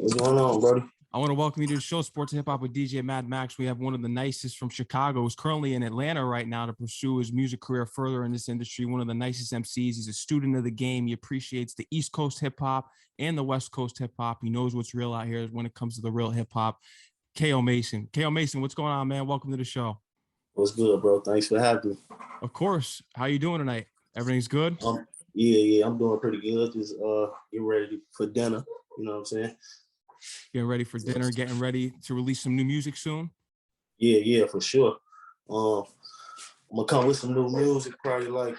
What's going on, Brody? I want to welcome you to the show, Sports and Hip Hop with DJ Mad Max. We have one of the nicest from Chicago, who's currently in Atlanta right now to pursue his music career further in this industry. One of the nicest MCs. He's a student of the game. He appreciates the East Coast hip hop and the West Coast hip hop. He knows what's real out here when it comes to the real hip hop. K.O. Mason. K.O. Mason, what's going on, man? Welcome to the show. What's good, bro? Thanks for having me. Of course. How you doing tonight? Everything's good? Yeah, I'm doing pretty good. Just getting ready for dinner. You know what I'm saying? Getting ready for dinner, getting ready to release some new music soon? Yeah, for sure. I'm gonna come with some new music probably like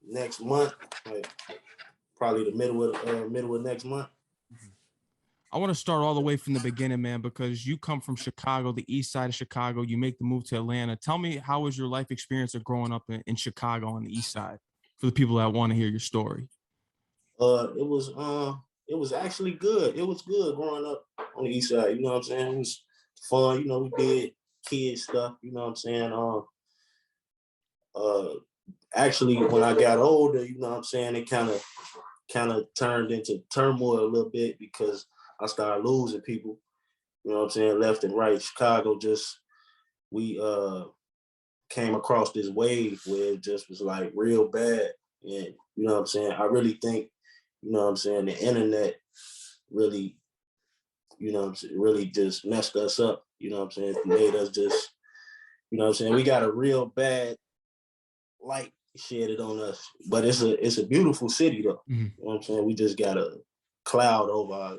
next month, like probably the middle of next month. I want to start all the way from the beginning, man, because you come from Chicago, the east side of Chicago. You make the move to Atlanta. Tell me, how was your life experience of growing up in Chicago on the east side for the people that want to hear your story? It was actually good. It was good growing up on the east side. You know what I'm saying? It was fun. You know, we did kid stuff. You know what I'm saying? Actually, when I got older, you know what I'm saying, it kind of turned into turmoil a little bit because I started losing people. You know what I'm saying? Left and right. Chicago we came across this wave where it just was like real bad. And you know what I'm saying? I really think, you know what I'm saying, the internet really, you know what I'm saying, really just messed us up. You know what I'm saying? It made us just, you know what I'm saying? We got a real bad light shedded on us. But it's a beautiful city though. Mm-hmm. You know what I'm saying? We just got a cloud over us.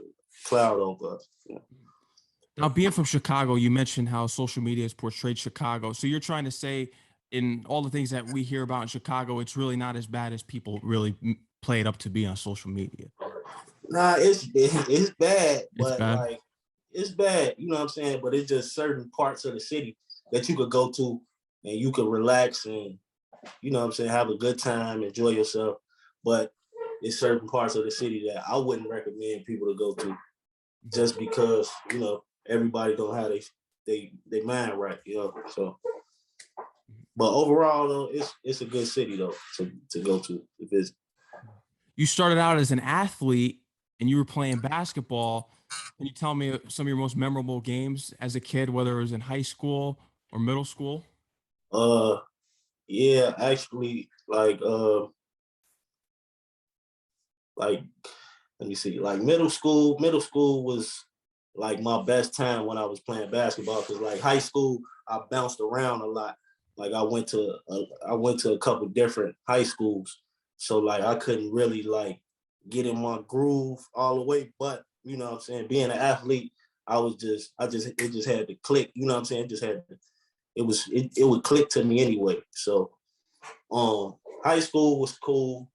You know? Now, being from Chicago, you mentioned how social media has portrayed Chicago. So you're trying to say, in all the things that we hear about in Chicago, it's really not as bad as people really play it up to be on social media. Nah, it's bad, but like it's bad, you know what I'm saying? But it's just certain parts of the city that you could go to and you could relax and, you know what I'm saying, have a good time, enjoy yourself. But it's certain parts of the city that I wouldn't recommend people to go to just because, you know, everybody don't have they mind right, you know. So but overall though, it's a good city though to go to visit. You started out as an athlete and you were playing basketball. Can you tell me some of your most memorable games as a kid, whether it was in high school or middle school? Yeah, actually, like let me see, like middle school was like my best time when I was playing basketball, because like high school, I bounced around a lot. Like I went to a couple different high schools, so like I couldn't really like get in my groove all the way. But you know what I'm saying, being an athlete, it just had to click. You know what I'm saying? It would click to me anyway. So high school was cool,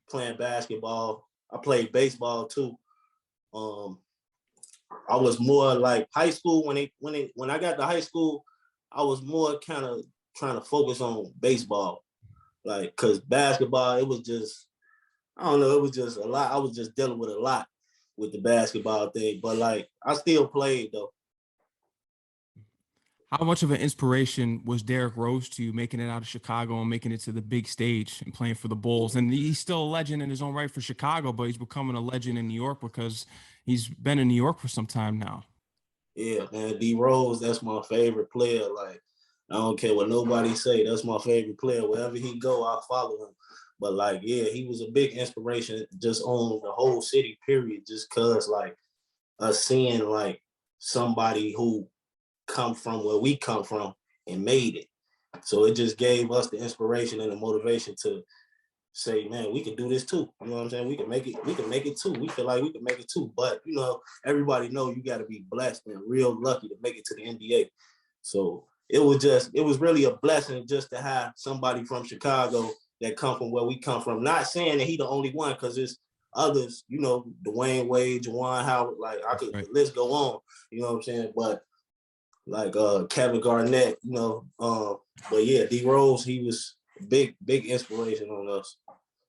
playing basketball. I played baseball too. I was more like high school when I got to high school, I was more kind of trying to focus on baseball, like, cause basketball, it was just, I don't know, it was just a lot. I was just dealing with a lot with the basketball thing, but like I still played though. How much of an inspiration was Derrick Rose to you, making it out of Chicago and making it to the big stage and playing for the Bulls? And he's still a legend in his own right for Chicago, but he's becoming a legend in New York because he's been in New York for some time now. Yeah, man, D Rose, that's my favorite player. Like, I don't care what nobody say, that's my favorite player. Wherever he go, I'll follow him. But like, yeah, he was a big inspiration just on the whole city, period. Just cause like us seeing like somebody who come from where we come from and made it. So it just gave us the inspiration and the motivation to say, man, we can do this too. You know what I'm saying? We can make it too. We feel like we can make it too. But you know, everybody know you gotta be blessed and real lucky to make it to the NBA. So it was really a blessing just to have somebody from Chicago that come from where we come from. Not saying that he the only one, because there's others, you know, Dwayne Wade, Juwan Howard, like the list go on, you know what I'm saying? But like Kevin Garnett, you know, but yeah, D Rose, he was big inspiration on us.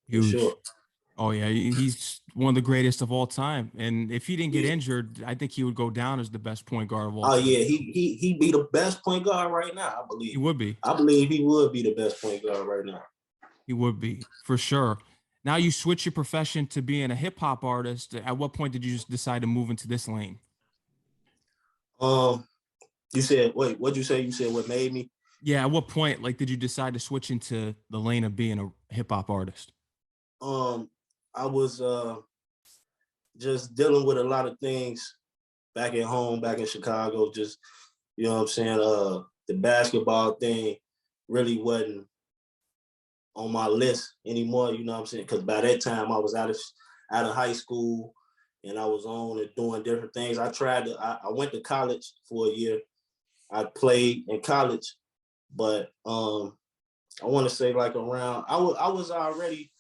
Huge. Sure. Oh yeah, he's one of the greatest of all time. And if he didn't get injured, I think he would go down as the best point guard of all time. Oh yeah, he be the best point guard right now, I believe. He would be. I believe he would be the best point guard right now. He would be, for sure. Now you switch your profession to being a hip hop artist. At what point did you just decide to move into this lane? Um, you said, wait, what'd you say? You said what made me? Yeah, at what point like did you decide to switch into the lane of being a hip hop artist? Um, I was just dealing with a lot of things back at home, back in Chicago. Just, you know what I'm saying? The basketball thing really wasn't on my list anymore, you know what I'm saying? Because by that time I was out of high school and I was on and doing different things. I went to college for a year. I played in college, but I want to say like around I was already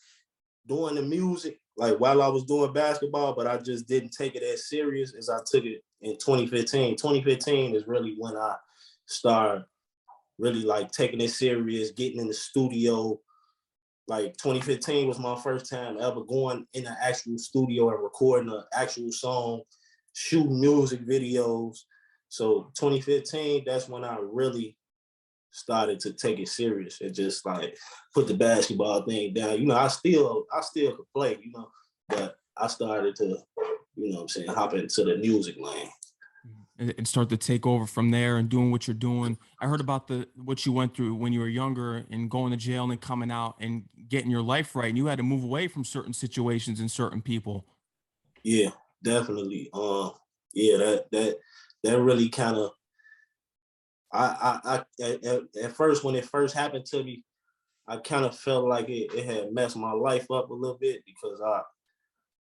doing the music like while I was doing basketball, but I just didn't take it as serious as I took it in 2015. 2015 is really when I started really like taking it serious, getting in the studio. Like 2015 was my first time ever going in the actual studio and recording an actual song, shooting music videos. So 2015, that's when I really started to take it serious and just like put the basketball thing down. You know, I still could play, you know, but I started to, you know what I'm saying, hop into the music lane. And start to take over from there and doing what you're doing. I heard about the what you went through when you were younger and going to jail and then coming out and getting your life right. And you had to move away from certain situations and certain people. Yeah, definitely. Yeah, that really kind of at first when it first happened to me, I kind of felt like it had messed my life up a little bit because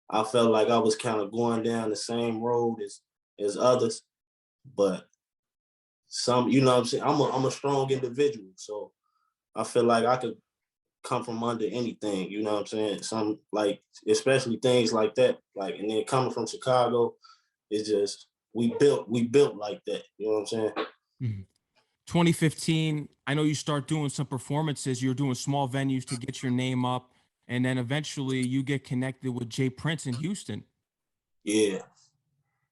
I felt like I was kind of going down the same road as others, but some, you know what I'm saying, I'm a strong individual, so I feel like I could come from under anything, you know what I'm saying? Some like especially things like that, like, and then coming from Chicago, it's just we built like that, you know what I'm saying? Mhm. 2015, I know you start doing some performances. You're doing small venues to get your name up, and then eventually you get connected with Jay Prince in Houston. Yeah,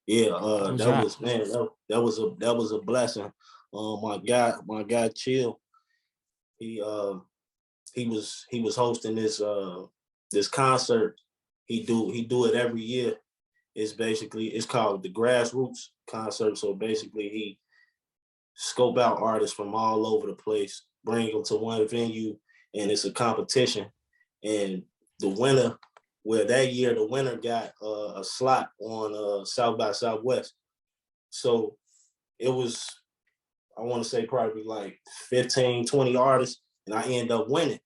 yeah. How was That that? was, man, that was a blessing. My guy Chill, he he was hosting this concert. He do it every year. It's called the Grassroots concert. So basically he scope out artists from all over the place, bring them to one venue, and it's a competition. And the winner, well, that year the winner got a slot on South by Southwest. So it was, I want to say probably like 15, 20 artists, and I end up winning.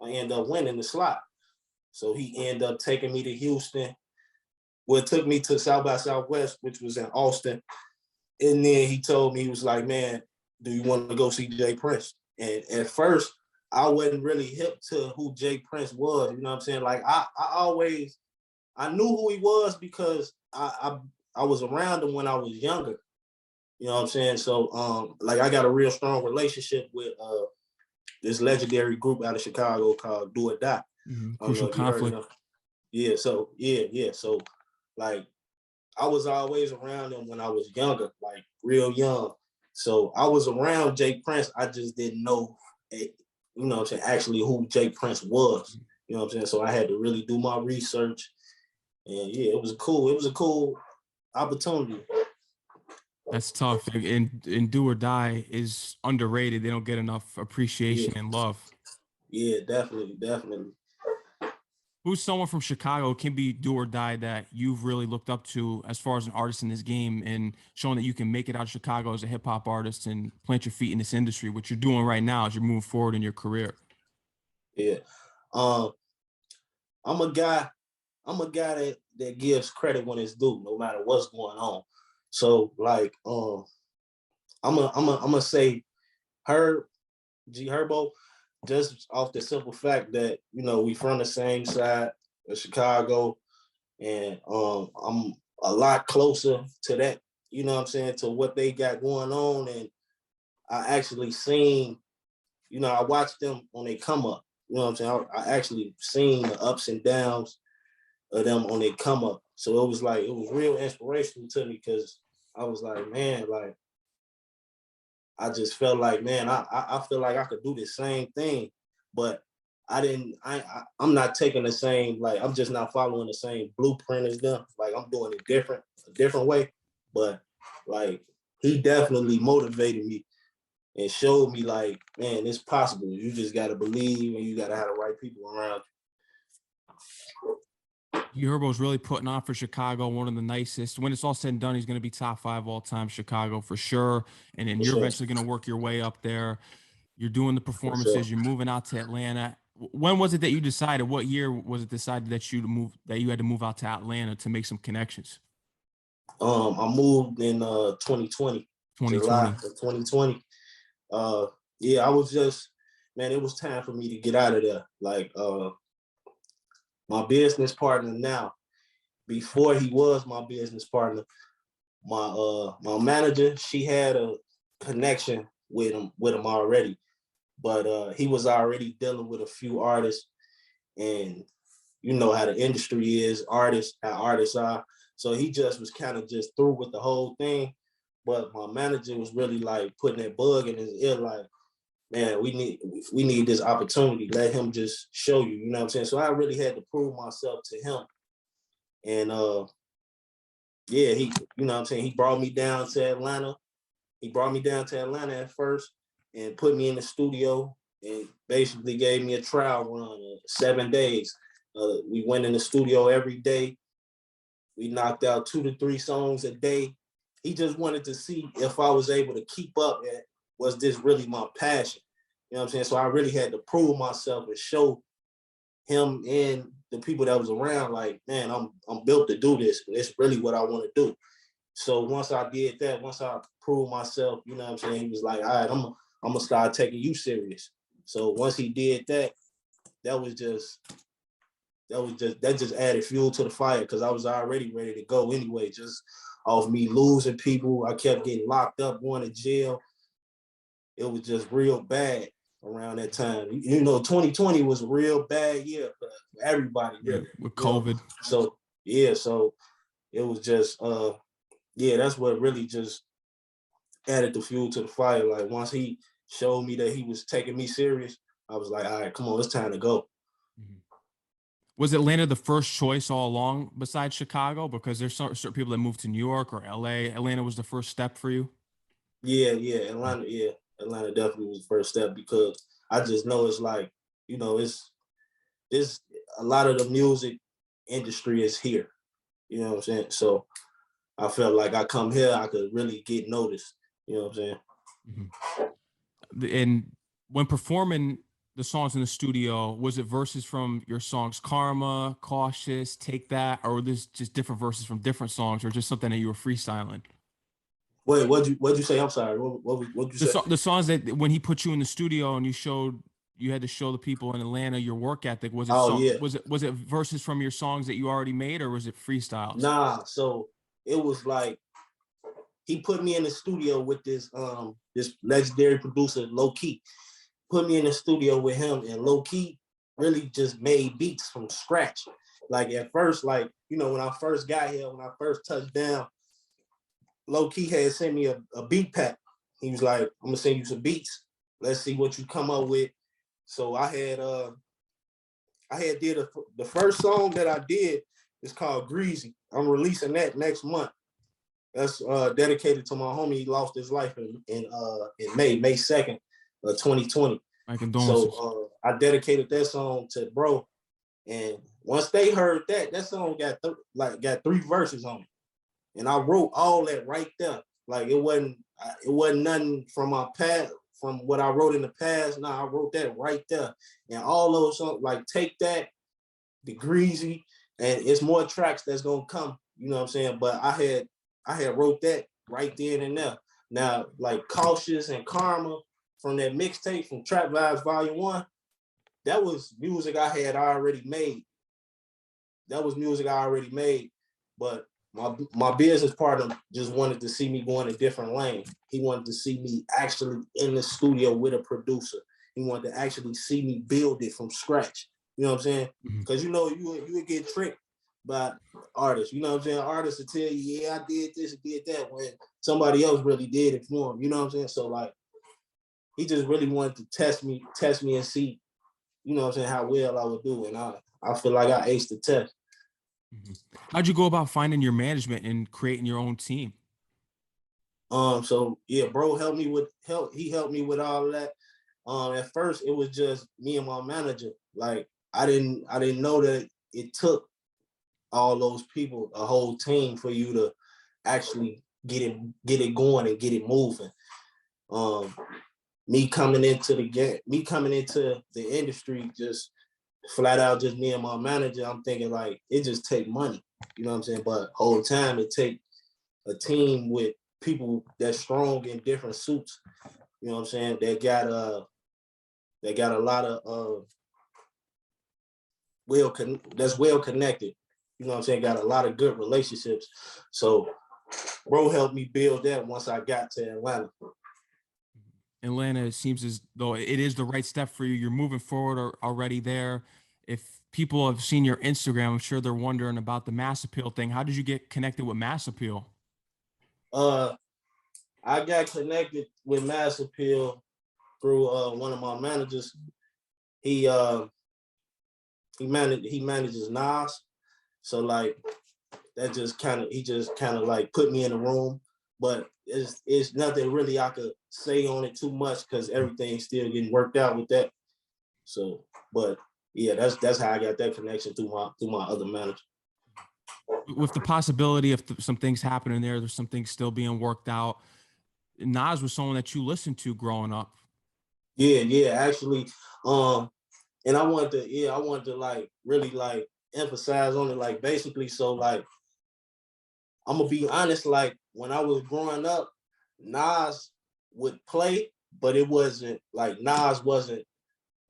I end up winning the slot. So he ended up taking me to Houston. Well, it took me to South by Southwest, which was in Austin. And then he told me, he was like, man, do you want to go see Jay Prince? And at first, I wasn't really hip to who Jay Prince was. You know what I'm saying? Like I knew who he was because I was around him when I was younger. You know what I'm saying? So like I got a real strong relationship with this legendary group out of Chicago called Do or Die. Mhm. I don't know Crucial if you heard of conflict. them. Yeah, so yeah. So like I was always around them when I was younger, like real young. So I was around Jay Prince. I just didn't know, you know what I'm saying, actually who Jay Prince was. You know what I'm saying? So I had to really do my research. And yeah, it was a cool opportunity. That's tough. And Do or Die is underrated. They don't get enough Yeah, appreciation and love. yeah, definitely. Who's someone from Chicago can be Do or Die that you've really looked up to as far as an artist in this game and showing that you can make it out of Chicago as a hip hop artist and plant your feet in this industry, what you're doing right now as you're moving forward in your career? Yeah. Um, I'm a guy, that gives credit when it's due, no matter what's going on. So like I'm gonna say Herb, G Herbo, just off the simple fact that, you know, we from the same side of Chicago, and I'm a lot closer to that, you know what I'm saying, to what they got going on. And I actually seen, you know, I watched them on they come up. You know what I'm saying? I actually seen the ups and downs of them on their come up. So it was real inspirational to me because I was like, man, like I just felt like, man, I feel like I could do the same thing, but I'm not taking the same, like, I'm just not following the same blueprint as them. Like, I'm doing it a different way. But like, he definitely motivated me and showed me, like, man, it's possible. You just gotta believe, and you gotta have the right people around You Herbo's really putting on for Chicago, one of the nicest. When it's all said and done, he's going to be top 5 all time Chicago for sure. And then you. For you're sure. eventually going to work your way up there. You're doing the For sure. performances. You're moving out to Atlanta. When was it that you decided? What year was it decided that you had to move out to Atlanta to make some connections? I moved in 2020, July 2020. of 2020. Yeah, I was just, man, it was time for me to get out of there. Like, my business partner now, before he was my business partner, my manager, she had a connection with him already, but he was already dealing with a few artists, and you know how the industry is, how artists are. So he just was kind of just through with the whole thing. But my manager was really like putting that bug in his ear, like, man, we need this opportunity. Let him just show you, you know what I'm saying? So I really had to prove myself to him. And yeah, you know what I'm saying, he brought me down to Atlanta. He brought me down to Atlanta at first and put me in the studio and basically gave me a trial run of 7 days. We went in the studio every day. We knocked out 2 to 3 songs a day. He just wanted to see if I was able to keep up, and was this really my passion? You know what I'm saying? So I really had to prove myself and show him and the people that was around, like, man, I'm built to do this. It's really what I want to do. So once I did that, once I proved myself, you know what I'm saying, he was like, all right, I'm gonna start taking you serious. So once he did that, that just added fuel to the fire, because I was already ready to go anyway, just off me losing people. I kept getting locked up, going to jail. It was just real bad around that time. You know, 2020 was a real bad year for everybody, really. With You know? COVID. So yeah, so it was just yeah, that's what really just added the fuel to the fire. Like, once he showed me that he was taking me serious, I was like, all right, come on, it's time to go. Mhm. Was Atlanta the first choice all along besides Chicago? Because there's certain people that moved to New York or LA. Atlanta was the first step for you? Yeah, Atlanta definitely was the first step, because I just know it's like, you know, it's a lot of the music industry is here. You know what I'm saying? So I felt like I come here, I could really get noticed. You know what I'm saying? And when performing the songs in the studio, was it verses from your songs Karma, Cautious, Take That, or were this just different verses from different songs, or just something that you were freestyling? Wait, what'd you say? I'm sorry. What'd you say? The songs that when he put you in the studio and you had to show the people in Atlanta your work ethic, Oh yeah. was it verses from your songs that you already made, or was it freestyles? Nah, so it was like, he put me in the studio with this legendary producer, Low Key. Put me in the studio with him, and Low Key really just made beats from scratch. Like, at first, like, you know, when I first got here, when I first touched down, Low Key had sent me a beat pack. He was like, I'm gonna send you some beats. Let's see what you come up with. So I had did the first song that I did is called Greasy. I'm releasing that next month. That's dedicated to my homie. He lost his life in May 2nd, 2020. My condolences. So I dedicated that song to bro. And once they heard that song got 3 verses on it. And I wrote all that right there. Like, it wasn't nothing from my past, from what I wrote in the past. No, I wrote that right there. And all those songs, like Take That, The Greasy, and it's more tracks that's gonna come, you know what I'm saying? But I had wrote that right then and there. Now, like Cautious and Karma from that mixtape from Trap Vibes Volume 1, that was music I had already made. But my business partner just wanted to see me go in a different lane. He wanted to see me actually in the studio with a producer. He wanted to actually see me build it from scratch. You know what I'm saying? Because, you know, you would get tricked by artists. You know what I'm saying? Artists will tell you, yeah, I did this and did that, when somebody else really did it for him. You know what I'm saying? So, like, he just really wanted to test me and see you know what I'm saying, how well I would do. And I feel like I aced the test. How'd you go about finding your management and creating your own team? So yeah, bro he helped me with all of that. At first it was just me and my manager. Like I didn't know that it took all those people, a whole team, for you to actually get it going and get it moving. Um, me coming into the industry, just flat out, just me and my manager, I'm thinking like it just take money, you know what I'm saying? But whole time it take a team with people that's strong in different suits, you know what I'm saying? They got a lot of that's well connected, you know what I'm saying? Got a lot of good relationships. So bro helped me build that once I got to Atlanta. Atlanta, it seems as though it is the right step for you. You're moving forward or already there. If people have seen your Instagram, I'm sure they're wondering about the Mass Appeal thing. How did you get connected with Mass Appeal? Uh, I got connected with Mass Appeal through one of my managers. He manages Nas, so like that he just kind of like put me in the room, but it's nothing really I could say on it too much because everything's still getting worked out with that. So, but yeah, that's how I got that connection through my other manager. With the possibility of some things happening there's some things still being worked out. Nas was someone that you listened to growing up. Yeah, actually, and I wanted to like really like emphasize on it, like basically, so like I'm gonna be honest, like when I was growing up, Nas would play, but it wasn't like Nas wasn't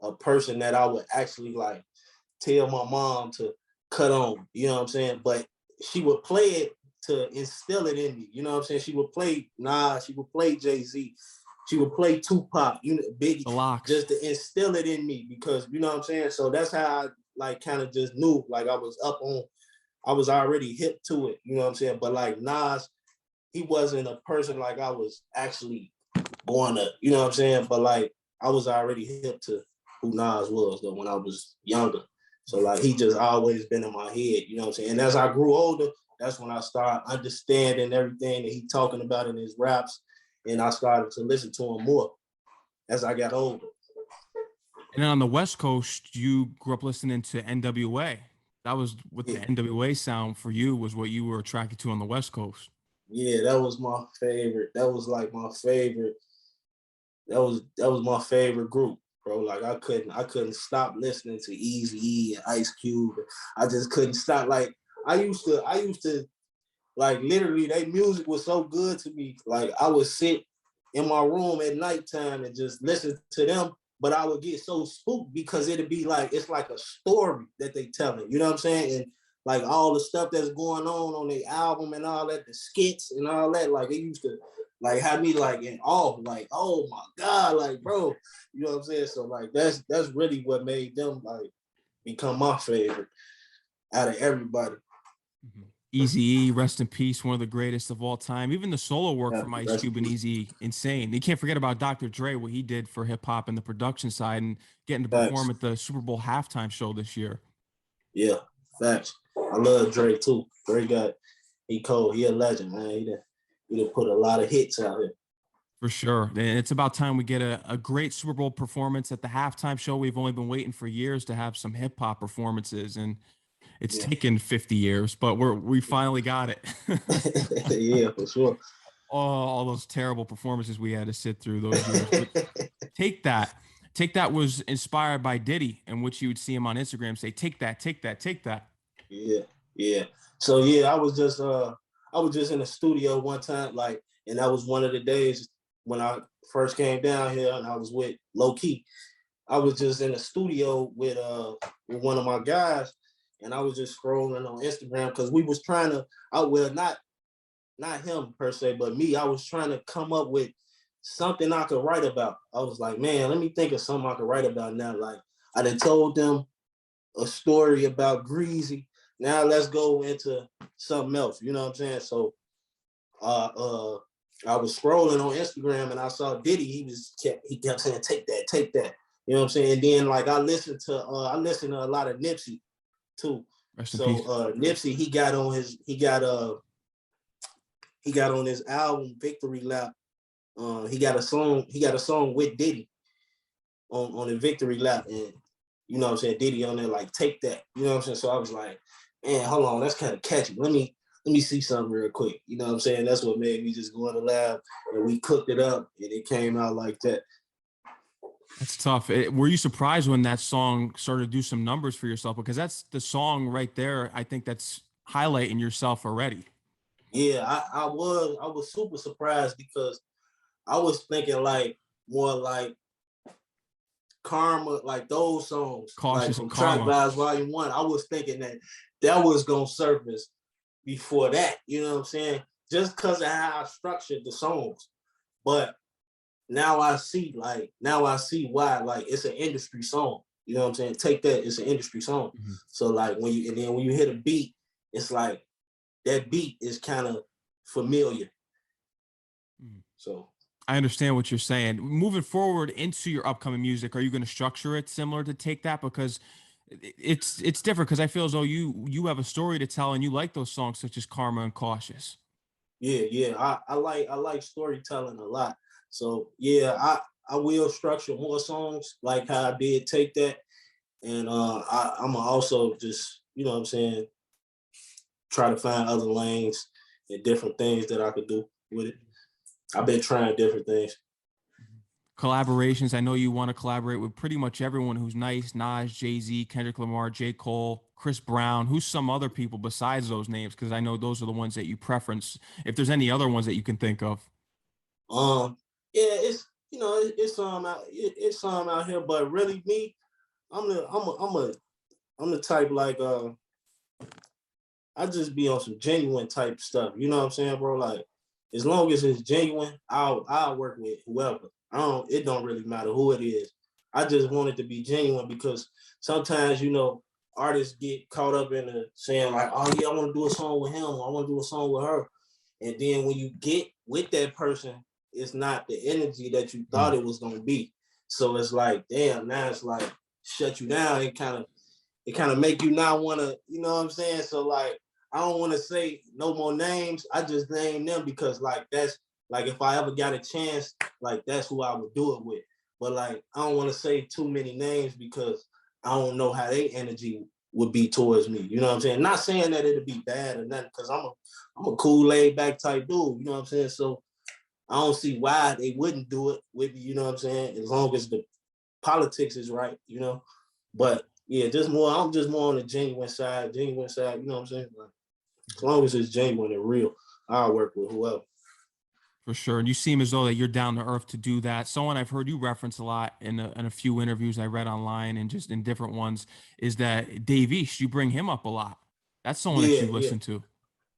a person that I would actually like tell my mom to cut on, you know what I'm saying? But she would play it to instill it in me, you know what I'm saying? She would play Nas, she would play Jay-Z, she would play Tupac, you know, Biggie, just to instill it in me because, you know what I'm saying? So that's how I like kind of just knew like I was already hip to it, you know what I'm saying? But like Nas, he wasn't a person like I was actually born to, you know what I'm saying? But like I was already hip to who Nas was though when I was younger. So like he just always been in my head, you know what I'm saying? And as I grew older, that's when I started understanding everything that he talking about in his raps. And I started to listen to him more as I got older. And then on the West Coast, you grew up listening to NWA. That was what the NWA sound for you was what you were attracted to on the West Coast. Yeah, that was my favorite. That was like my favorite. That was my favorite group, bro. Like I couldn't stop listening to Eazy-E and Ice Cube. I just couldn't stop. Like I used to like literally their music was so good to me. Like I would sit in my room at nighttime and just listen to them, but I would get so spooked because it'd be like it's like a story that they telling. You know what I'm saying? And like all the stuff that's going on the album and all that, the skits and all that, like it used to like have me like in awe, like oh my god, like bro, you know what I'm saying? So like that's really what made them like become my favorite out of everybody. Eazy-E, rest in peace, one of the greatest of all time. Even the solo work from Ice Cube and Eazy, insane. You can't forget about Dr. Dre, what he did for hip hop and the production side, and getting to perform at the Super Bowl halftime show this year. Yeah, facts. I love Dre too. He cold. He a legend, man. He done put a lot of hits out here. For sure. And it's about time we get a great Super Bowl performance at the halftime show. We've only been waiting for years to have some hip hop performances, and it's taken 50 years, but we finally got it. Yeah, for sure. All those terrible performances we had to sit through those years. But Take That. Take That was inspired by Diddy, in which you would see him on Instagram say, "Take that, take that, take that." Yeah. So yeah, I was just in the studio one time, like, and that was one of the days when I first came down here and I was with Low Key. I was just in the studio with one of my guys, and I was just scrolling on Instagram because we was trying to not him per se, but me, I was trying to come up with something I could write about. I was like, man, let me think of something I could write about now. Like I done told them a story about Greasy. Now let's go into something else. You know what I'm saying? So I was scrolling on Instagram and I saw Diddy. He kept saying, take that, take that. You know what I'm saying? And then like I listen to a lot of Nipsey too. Rest in So peace. Nipsey, he got on his album Victory Lap. He got a song with Diddy on the Victory Lap, and you know what I'm saying, Diddy on there like Take That. You know what I'm saying? So I was like, man, hold on, that's kind of catchy. Let me see something real quick. You know what I'm saying? That's what made me just go in the lab, and we cooked it up and it came out like that. That's tough. Were you surprised when that song started to do some numbers for yourself? Because that's the song right there. I think that's highlighting yourself already. Yeah, I was super surprised because I was thinking like more like Karma, like those songs, like Cautious from and Track Karma. Vibes Volume 1. I was thinking that was gonna surface before that, you know what I'm saying? Just because of how I structured the songs. But now I see why, like it's an industry song. You know what I'm saying? Take That, it's an industry song. Mm-hmm. So like when you hit a beat, it's like that beat is kind of familiar. Mm-hmm. So I understand what you're saying. Moving forward into your upcoming music, are you going to structure it similar to Take That? Because it's different, because I feel as though you have a story to tell and you like those songs such as Karma and Cautious. Yeah. I like storytelling a lot. So yeah, I will structure more songs like how I did Take That. And I'm also just, you know what I'm saying, try to find other lanes and different things that I could do with it. I've been trying different things. Collaborations. I know you want to collaborate with pretty much everyone who's nice. Nas, Jay-Z, Kendrick Lamar, J. Cole, Chris Brown. Who's some other people besides those names? Because I know those are the ones that you preference. If there's any other ones that you can think of. Yeah, it's, you know, it's some out here, but really me, I'm the type like I just be on some genuine type stuff. You know what I'm saying, bro? Like, as long as it's genuine, I'll work with whoever. It don't really matter who it is. I just want it to be genuine because sometimes, you know, artists get caught up in saying like, oh yeah, I want to do a song with him, or I want to do a song with her. And then when you get with that person, it's not the energy that you thought it was gonna be. So it's like, damn, now it's like shut you down. It kind of make you not want to, you know what I'm saying? So like, I don't want to say no more names. I just name them because like that's like if I ever got a chance, like that's who I would do it with. But like I don't want to say too many names because I don't know how their energy would be towards me. You know what I'm saying? Not saying that it'd be bad or nothing, because I'm a cool, laid back type dude. You know what I'm saying? So I don't see why they wouldn't do it with me. You know what I'm saying? As long as the politics is right, you know. But yeah, I'm just more on the genuine side. You know what I'm saying? Like, as long as it's genuine and real, I'll work with whoever. For sure. And you seem as though that you're down to earth to do that. Someone I've heard you reference a lot in a few interviews I read online and just in different ones is that Dave East. You bring him up a lot. That's someone that you listen to,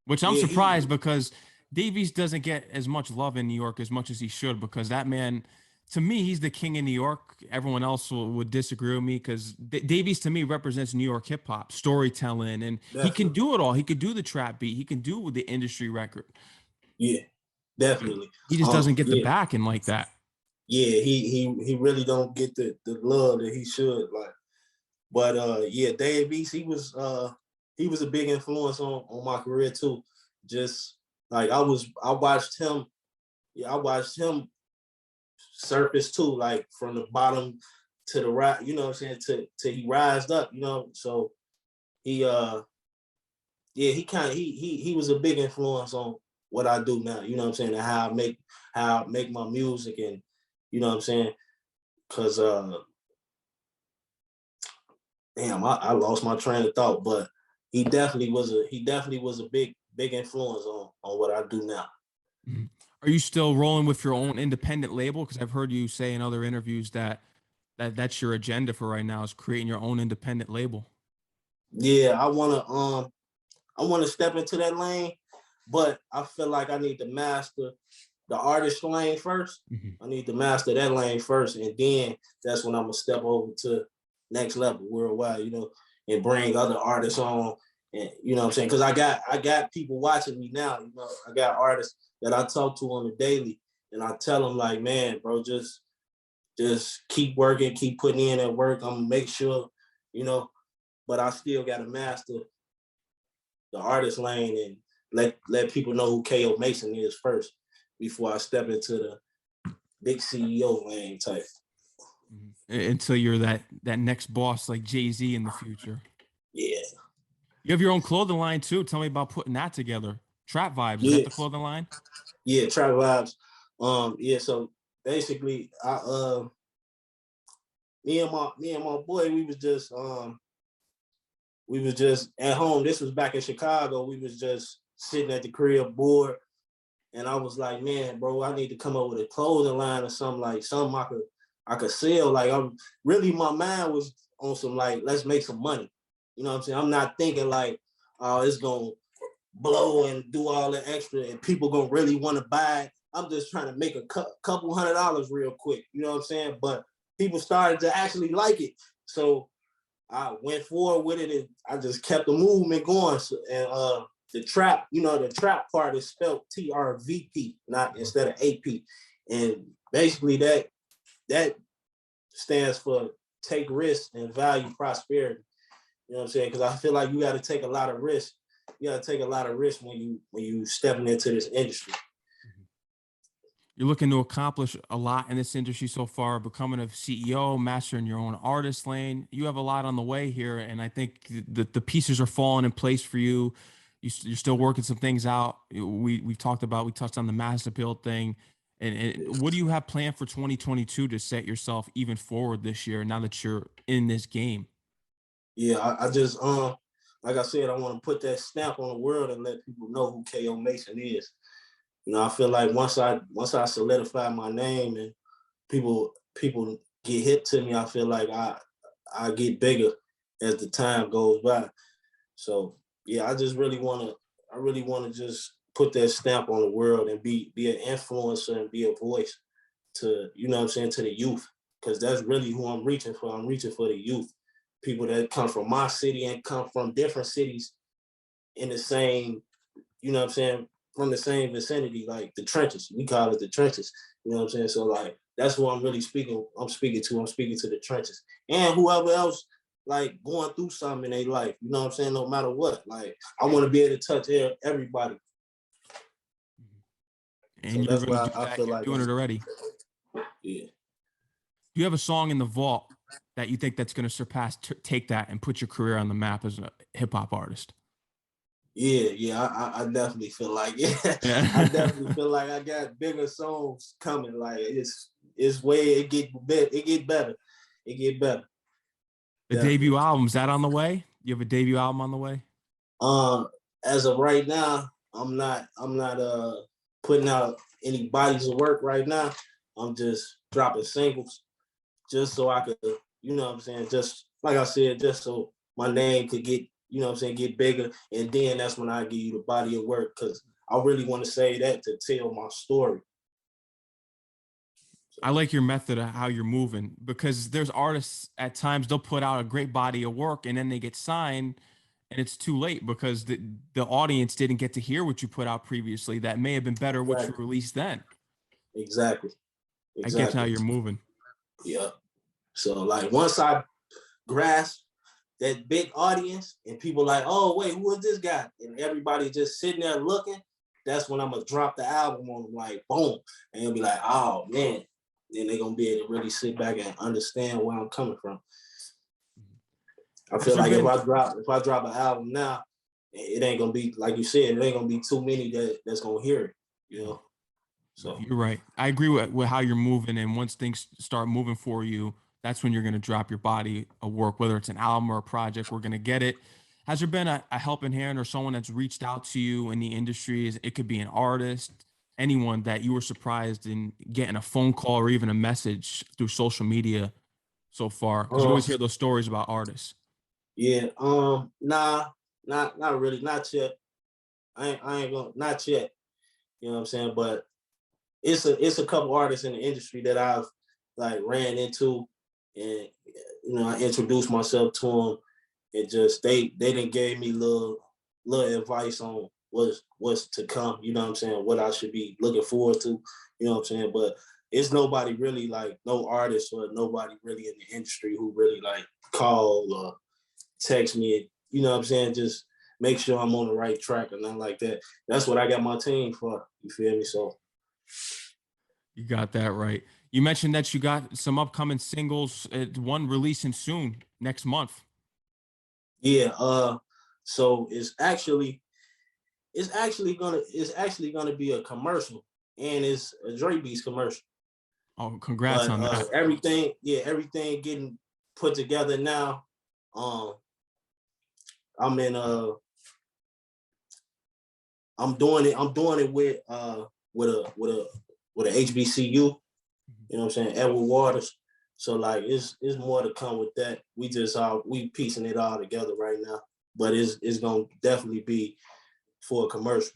which I'm surprised because Dave East doesn't get as much love in New York as much as he should, because that man, to me, he's the king in New York. Everyone else would disagree with me because Dave East to me represents New York hip hop, storytelling, and he can do it all. He could do the trap beat. He can do the industry record. Yeah, definitely. He just doesn't get the backing like that. Yeah, he really don't get the love that he should. Like, but yeah, Dave East, he was a big influence on my career too. Just like I watched him surface too, like from the bottom to the right, you know what I'm saying, till he rised up, you know. So he he was a big influence on what I do now, you know what I'm saying, and how I make my music, and you know what I'm saying, because damn, I lost my train of thought, but he definitely was a big influence on what I do now. Mm-hmm. Are you still rolling with your own independent label? Because I've heard you say in other interviews that's your agenda for right now, is creating your own independent label. Yeah, I wanna step into that lane, but I feel like I need to master the artist lane first. Mm-hmm. I need to master that lane first, and then that's when I'm gonna step over to next level worldwide, you know, and bring other artists on. And you know what I'm saying? Because I got people watching me now, you know. I got artists that I talk to on the daily, and I tell them like, man, bro, just just keep working, keep putting in that work. I'm gonna make sure, you know, but I still gotta master the artist lane and let people know who K.O. Mason is first before I step into the big CEO lane type. Until you're that next boss like Jay-Z in the future. Yeah. You have your own clothing line too. Tell me about putting that together. Trap Vibes, is that the clothing line? Yeah, Trap Vibes. Yeah, so basically me and my boy, we was just at home. This was back in Chicago. We was just sitting at the crib bored. And I was like, man, bro, I need to come up with a clothing line or something I could sell. Like, I'm really, my mind was on some like, let's make some money. You know what I'm saying? I'm not thinking like, oh, it's gonna blow and do all the extra and people gonna really want to buy it. I'm just trying to make a couple $100 real quick. You know what I'm saying? But people started to actually like it. So I went forward with it and I just kept the movement going. So, and the trap, the trap part is spelled TRVP, not instead of AP. And basically that stands for take risks and value prosperity. You know what I'm saying? Because I feel like you got to take a lot of risks. You got to take a lot of risks when you stepping into this industry. You're looking to accomplish a lot in this industry so far, becoming a CEO, mastering your own artist lane. You have a lot on the way here, and I think the pieces are falling in place for you. You're still working some things out. We touched on the mass appeal thing. And what do you have planned for 2022 to set yourself even forward this year now that you're in this game? Yeah, I just like I said, I want to put that stamp on the world and let people know who K.O. Mason is. I feel like once I solidify my name and people get hip to me, I feel like I get bigger as the time goes by. So yeah, I really want to just put that stamp on the world and be an influencer and be a voice to, to the youth, because that's really who I'm reaching for. I'm reaching for the youth, people that come from my city and come from different cities in the same, from the same vicinity, like the trenches. We call it the trenches. You know what I'm saying? So like that's what I'm really speaking. I'm speaking to the trenches. And whoever else like going through something in their life, you know what I'm saying? No matter what. Like I want to be able to touch everybody. And so you're going to do that. I feel you're like doing it already. Yeah. Do you have a song in the vault that you think that's going to surpass Take That and put your career on the map as a hip hop artist? Yeah, I definitely feel like I definitely feel like I got bigger songs coming. Like it get better. The debut album, is that on the way? You have a debut album on the way? As of right now, I'm not putting out any bodies of work right now. I'm just dropping singles just so I could, you know what I'm saying, just like I said, just so my name could get, you know what I'm saying, get bigger. And then that's when I give you the body of work, because I really want to say that to tell my story. I like your method of how you're moving, because there's artists at times they'll put out a great body of work and then they get signed and it's too late because the audience didn't get to hear what you put out previously. That may have been better what you released then. Exactly. I get how you're moving. Yeah. So like once I grasp that big audience and people like, oh wait, who is this guy? And everybody just sitting there looking, that's when I'm gonna drop the album on them, like boom. And it'll be like, oh man. Then they're gonna be able to really sit back and understand where I'm coming from. I feel like if I drop an album now, it ain't gonna be, like you said, it ain't gonna be too many that's gonna hear it, So you're right. I agree with how you're moving, and once things start moving for you, that's when you're gonna drop your body of work, whether it's an album or a project. We're gonna get it. Has there been a helping hand or someone that's reached out to you in the industry? It could be an artist, anyone that you were surprised in getting a phone call or even a message through social media so far? Because you always hear those stories about artists. Yeah, nah, not really, not yet. I ain't gonna, not yet. You know what I'm saying? But it's a couple artists in the industry that I've like ran into, and I introduced myself to them, and just they didn't gave me little advice on what's to come. You know what I'm saying? What I should be looking forward to. You know what I'm saying? But it's nobody really like no artist or nobody really in the industry who really like call or text me. You know what I'm saying? Just make sure I'm on the right track or nothing like that. That's what I got my team for. You feel me? So You got that right. You mentioned that you got some upcoming singles, one releasing soon next month. yeah, so it's actually gonna be a commercial, and it's a Dre Beats commercial. Oh, congrats But on that. everything getting put together now. Um, I'm in I'm doing it with a HBCU. You know what I'm saying? Edward Waters. So like it's more to come with that. We piecing it all together right now. But it's gonna definitely be for a commercial.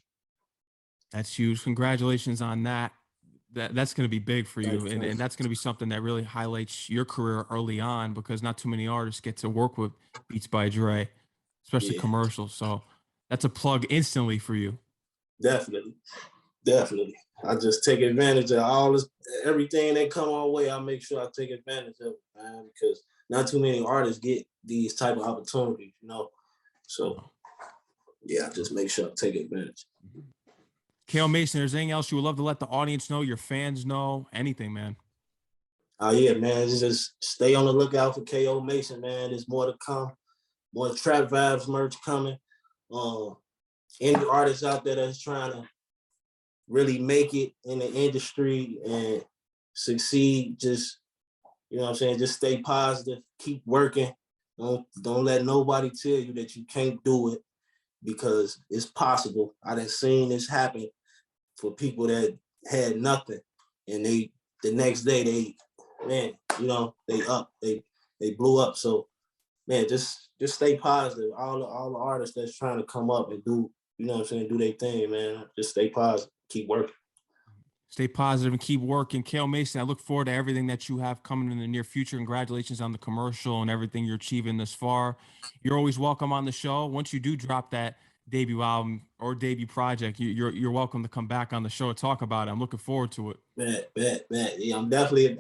That's huge. Congratulations on that. That's going to be big for you, Thank and you. that's going to be something that really highlights your career early on because not too many artists get to work with Beats by Dre, especially Yeah, commercials. So that's a plug instantly for you. definitely. Definitely. I just take advantage of all this, everything that come our way. I make sure I take advantage of it, man, because not too many artists get these type of opportunities, you know. So yeah, I just make sure I take advantage. Kale Mason, is there anything else you would love to let the audience know, your fans know, anything, man? Oh yeah, man. Just stay on the lookout for KO Mason, man. There's more to come. More Trap Vibes merch coming. Um, any artists out there that's trying to really make it in the industry and succeed, just you know what I'm saying, just stay positive, keep working. Don't let nobody tell you that you can't do it because it's possible. I done seen this happen for people that had nothing and the next day man, they blew up. So man, just stay positive. All the artists that's trying to come up and do, you know what I'm saying, do their thing, man. Just stay positive, keep working. Stay positive and keep working. Kale Mason, I look forward to everything that you have coming in the near future. Congratulations on the commercial and everything you're achieving thus far. You're always welcome on the show. Once you do drop that debut album or debut project, you're welcome to come back on the show to talk about it. I'm looking forward to it. Bet. Yeah,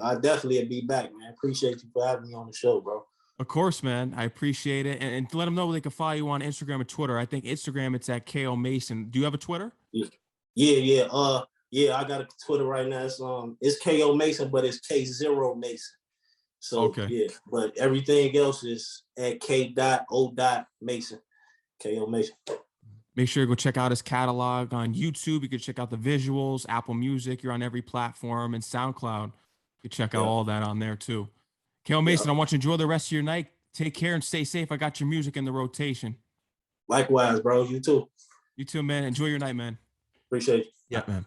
I definitely be back, man. Appreciate you for having me on the show, bro. Of course, man. I appreciate it. And let them know they can follow you on Instagram and Twitter. I think Instagram, it's at KO Mason. Do you have a Twitter? Yeah. Yeah, I got a Twitter right now. It's KO Mason, but it's K0 Mason. So Okay. yeah, but everything else is at K.O. Mason. KO Mason. Make sure you go check out his catalog on YouTube. You can check out the visuals, Apple Music. You're on every platform, and SoundCloud. You can check out Yeah. all that on there too. KO Yeah. Mason, I want you to enjoy the rest of your night. Take care and stay safe. I got your music in the rotation. Likewise, bro. You too. You too, man. Enjoy your night, man. Appreciate you. Yeah, man.